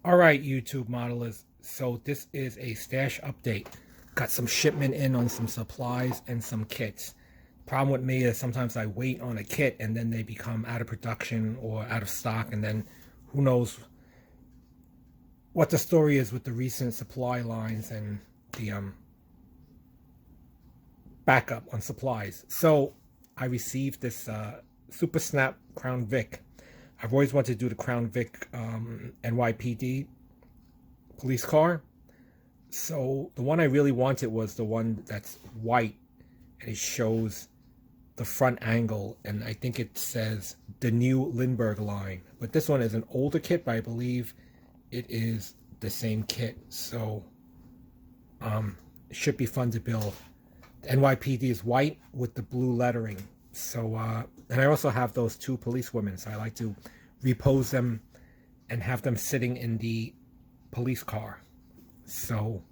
All right, YouTube modelers. So this is a stash update. Got some shipment in on some supplies and some kits. Problem with me is sometimes I wait on a kit and then they become out of production or out of stock, and then who knows what the story is with the recent supply lines and the backup on supplies. So I received this Super Snap Crown Vic. I've always wanted to do the Crown Vic NYPD police car. So the one I really wanted was the one that's white and it shows the front angle, and I think it says the new Lindbergh line. But this one is an older kit, but I believe it is the same kit. So it should be fun to build. The NYPD is white with the blue lettering. So and I also have those two policewomen, so I like to repose them and have them sitting in the police car. So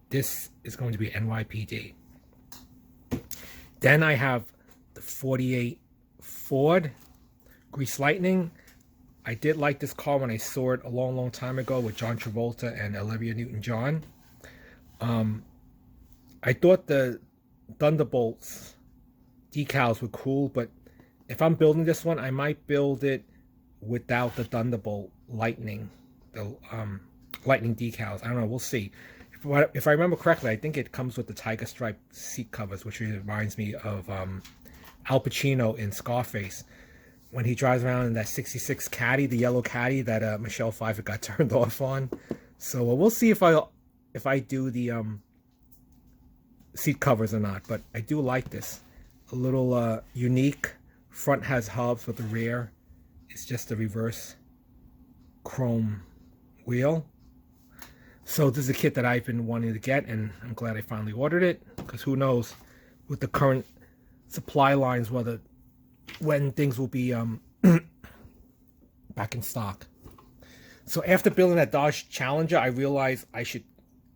this is going to be NYPD. Then I have the 48 Ford Grease Lightning. I did like this car when I saw it a long time ago with John Travolta and Olivia Newton-John. I thought the Thunderbolts decals were cool, but if I'm building this one, I might build it without the Thunderbolt Lightning, the Lightning decals. I don't know, we'll see. If I remember correctly, I think it comes with the Tiger Stripe seat covers, which reminds me of Al Pacino in Scarface when he drives around in that 66 Caddy, the yellow Caddy that Michelle Pfeiffer got turned off on. So we'll see if I do the seat covers or not. But I do like this. A little unique. Front has hubs, but the rear is just a reverse chrome wheel. So this is a kit that I've been wanting to get, and I'm glad I finally ordered it, because who knows with the current supply lines when things will be back in stock. So after building that Dodge Challenger, I realized I should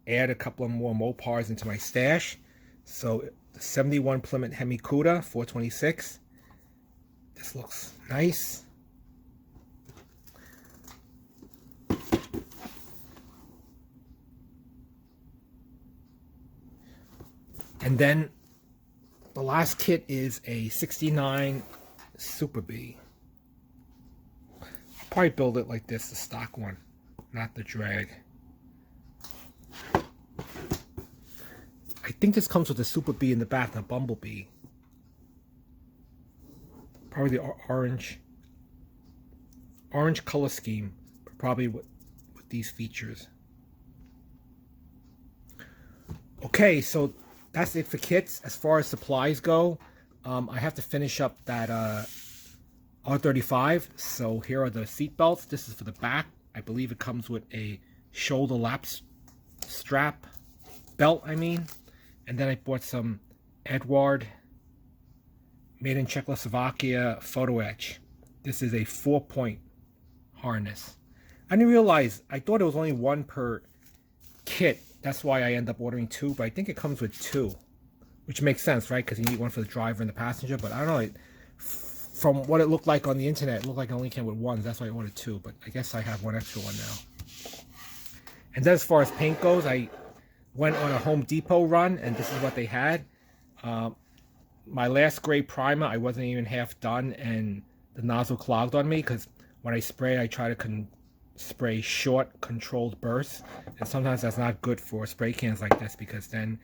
add a couple of more Mopars into my stash. So the 71 Plymouth Hemi Cuda 426. This looks nice. And then the last kit is a 69 Super Bee. I'll probably build it like this, the stock one, not the drag. I think this comes with a Super Bee in the back, and a Bumblebee. Probably the orange color scheme, but probably with these features. Okay, so that's it for kits. As far as supplies go, I have to finish up that R35. So here are the seat belts. This is for the back. I believe it comes with a shoulder lap strap belt, and then I bought some Edward made in Czechoslovakia photo etch. This is a 4-point harness. I didn't realize, I thought it was only one per kit. That's why I end up ordering two, but I think it comes with two, which makes sense, right? Because you need one for the driver and the passenger. But I don't know, from what it looked like on the internet, it looked like it only came with one. That's why I ordered two, but I guess I have one extra one now. And then as far as paint goes, I went on a Home Depot run, and this is what they had. My last gray primer, I wasn't even half done, and the nozzle clogged on me, because when I spray, I try to spray short controlled bursts, and sometimes that's not good for spray cans like this, because then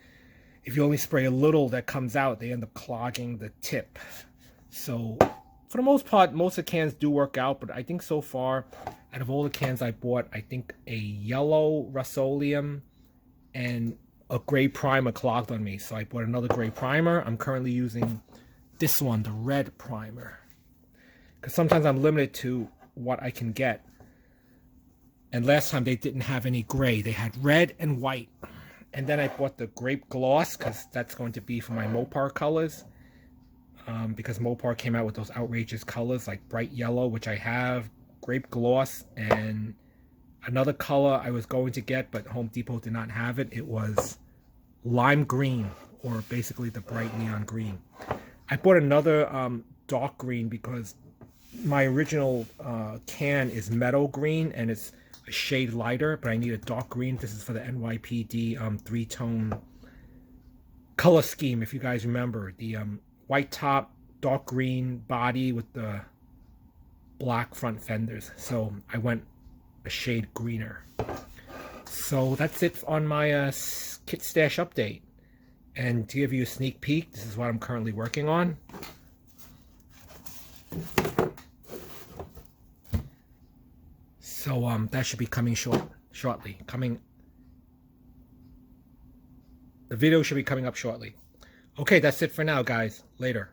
if you only spray a little that comes out, they end up clogging the tip. So for the most part, most of the cans do work out, but I think so far, out of all the cans I bought, I think a yellow Rust-Oleum and a gray primer clogged on me, so I bought another gray primer. I'm currently using this one, the red primer, because sometimes I'm limited to what I can get. And last time they didn't have any gray. They had red and white. And then I bought the grape gloss, because that's going to be for my Mopar colors. Because Mopar came out with those outrageous colors like bright yellow, which I have, grape gloss, and another color I was going to get, but Home Depot did not have it. It was lime green, or basically the bright neon green. I bought another dark green because my original can is meadow green, and it's a shade lighter, but I need a dark green. This is for the NYPD 3-tone color scheme, if you guys remember. The white top, dark green body with the black front fenders. So I went a shade greener. So that's it on my kit stash update. And to give you a sneak peek, this is what I'm currently working on. So that should be coming shortly. The video should be coming up shortly. Okay, that's it for now, guys. Later.